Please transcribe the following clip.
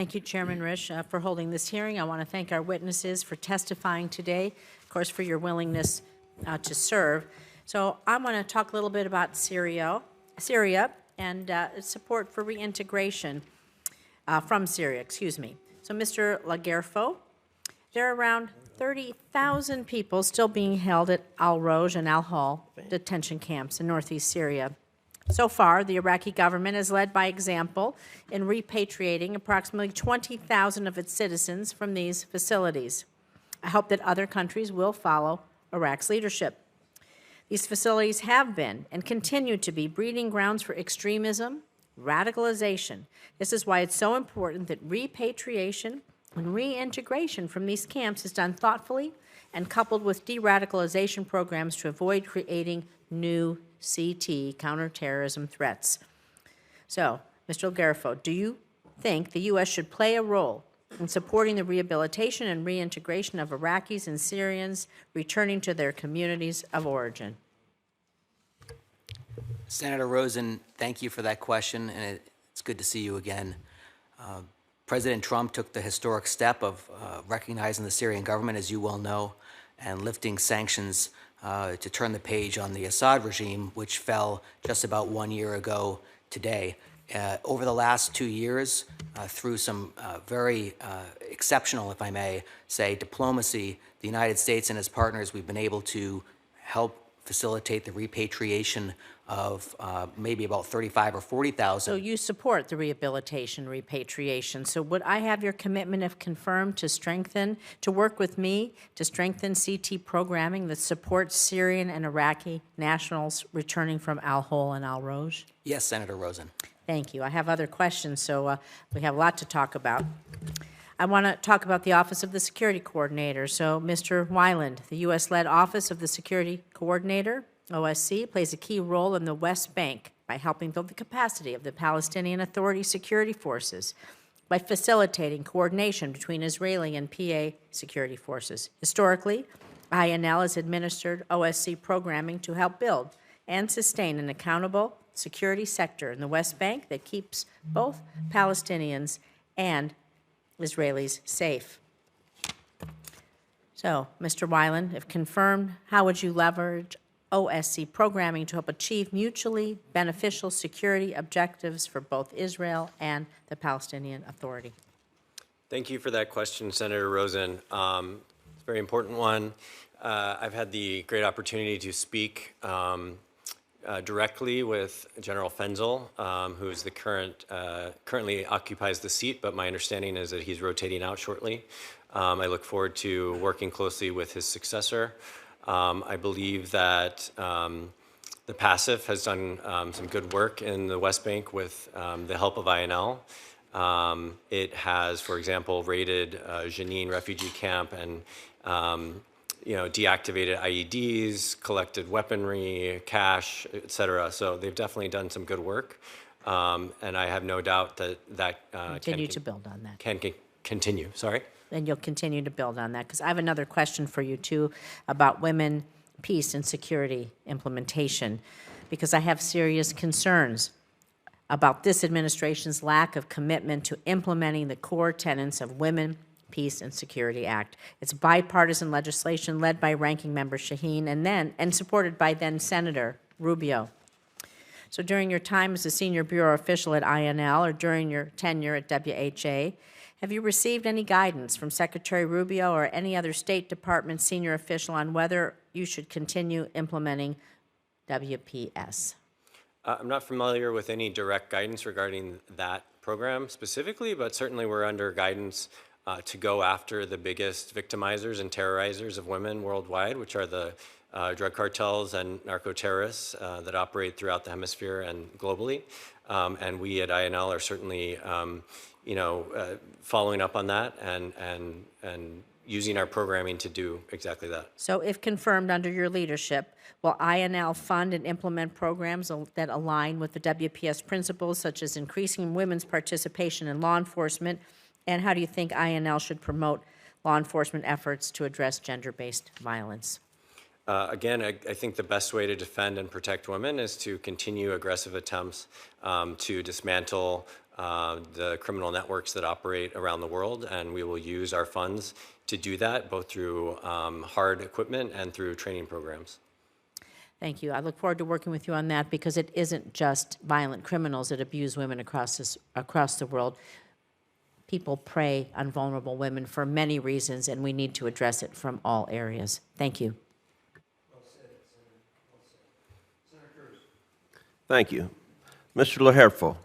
Thank you, Chairman Risch, for holding this hearing. I want to thank our witnesses for testifying today, of course, for your willingness to serve. So I want to talk a little bit about Syria and support for reintegration from Syria, excuse me. So, Mr. Lagerfo, there are around 30,000 people still being held at Al Roj and Al-Hol detention camps in northeast Syria. So far, the Iraqi government has led by example in repatriating approximately 20,000 of its citizens from these facilities. I hope that other countries will follow Iraq's leadership. These facilities have been and continue to be breeding grounds for extremism, radicalization. This is why it's so important that repatriation and reintegration from these camps is done thoughtfully and coupled with de-radicalization programs to avoid creating new CT, counterterrorism threats. So, Mr. Lagerfo, do you think the U.S. should play a role in supporting the rehabilitation and reintegration of Iraqis and Syrians returning to their communities of origin? Senator Rosen, thank you for that question, and it's good to see you again. President Trump took the historic step of recognizing the Syrian government, as you well know, and lifting sanctions to turn the page on the Assad regime, which fell just about 1 year ago today. Over the last 2 years, through some very exceptional, if I may say, diplomacy, the United States and its partners, we've been able to help facilitate the repatriation of maybe about 35 or 40,000. So you support the rehabilitation, repatriation. So would I have your commitment, if confirmed, to work with me to strengthen CT programming that supports Syrian and Iraqi nationals returning from Al-Hol and Al Roj? Yes, Senator Rosen. Thank you. I have other questions, so we have a lot to talk about. I want to talk about the Office of the Security Coordinator. So, Mr. Weiland, the U.S.-led Office of the Security Coordinator, OSC, plays a key role in the West Bank by helping build the capacity of the Palestinian Authority security forces, by facilitating coordination between Israeli and PA security forces. Historically, INL has administered OSC programming to help build and sustain an accountable security sector in the West Bank that keeps both Palestinians and Israelis safe. So, Mr. Weiland, if confirmed, how would you leverage OSC programming to help achieve mutually beneficial security objectives for both Israel and the Palestinian Authority? Thank you for that question, Senator Rosen. It's a very important one. I've had the great opportunity to speak directly with General Fenzel, who is the currently occupies the seat, but my understanding is that he's rotating out shortly. I look forward to working closely with his successor. I believe that the PASIF has done some good work in the West Bank with the help of INL. It has, for example, raided Jenin refugee camp and deactivated IEDs, collected weaponry, cash, et cetera. So they've definitely done some good work. And I have no doubt that continue to build on that. Can continue, sorry. And you'll continue to build on that, because I have another question for you, too, about women, peace, and security implementation, because I have serious concerns about this administration's lack of commitment to implementing the core tenets of Women, Peace, and Security Act. It's bipartisan legislation led by Ranking Member Shaheen and supported by then Senator Rubio. So during your time as a senior bureau official at INL or during your tenure at WHA, have you received any guidance from Secretary Rubio or any other State Department senior official on whether you should continue implementing WPS? I'm not familiar with any direct guidance regarding that program specifically, but certainly we're under guidance to go after the biggest victimizers and terrorizers of women worldwide, which are the drug cartels and narco-terrorists that operate throughout the hemisphere and globally. And we at INL are certainly following up on that and using our programming to do exactly that. So if confirmed under your leadership, will INL fund and implement programs that align with the WPS principles, such as increasing women's participation in law enforcement? And how do you think INL should promote law enforcement efforts to address gender-based violence? Again, I think the best way to defend and protect women is to continue aggressive attempts to dismantle the criminal networks that operate around the world, and we will use our funds to do that, both through hard equipment and through training programs. Thank you. I look forward to working with you on that because it isn't just violent criminals that abuse women across the world. People prey on vulnerable women for many reasons, and we need to address it from all areas. Thank you. Thank you. Mr. LaHerfel.